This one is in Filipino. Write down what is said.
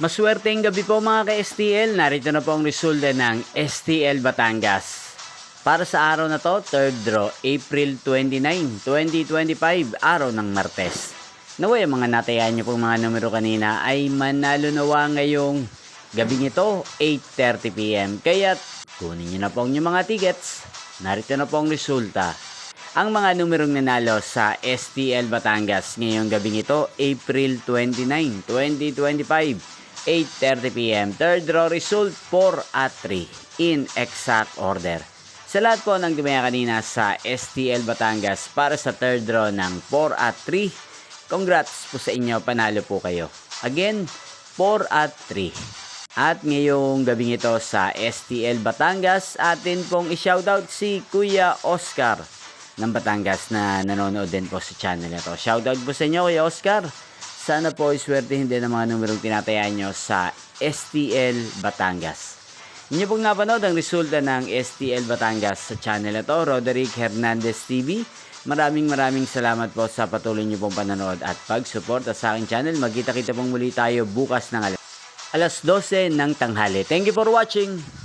Maswerteng gabi po mga ka-STL. Narito na po ang resulta ng STL Batangas. Para sa araw na to, third draw, April 29, 2025, araw ng Martes. Naway ang mga natayaan nyo pong mga numero kanina ay manalo nawa ngayong gabing ito, 8:30 PM. Kaya kunin nyo na po ang inyong mga tickets. Narito na po ang resulta. Ang mga numerong nanalo sa STL Batangas ngayong gabing ito, April 29, 2025, 8:30 PM. Third draw result, 4 at 3 in exact order. Sa lahat po ng dumaya kanina sa STL Batangas para sa third draw ng 4 at 3, congrats po sa inyo, panalo po kayo. Again, 4 at 3. At ngayong gabing ito sa STL Batangas, atin pong i-shoutout si Kuya Oscar ng Batangas na nanonood din po sa channel na to. Shoutout po sa inyo, Kuya Oscar. Sana po iswertehin din ang mga numerong tinatayaan nyo sa STL Batangas. Inyo pong napanood ang resulta ng STL Batangas sa channel na to, Roderick Hernandez TV. Maraming salamat po sa patuloy nyo pong panonood at pag-suporta sa aking channel. Magkita-kita pong muli tayo bukas ng alas 12 ng tanghali. Thank you for watching!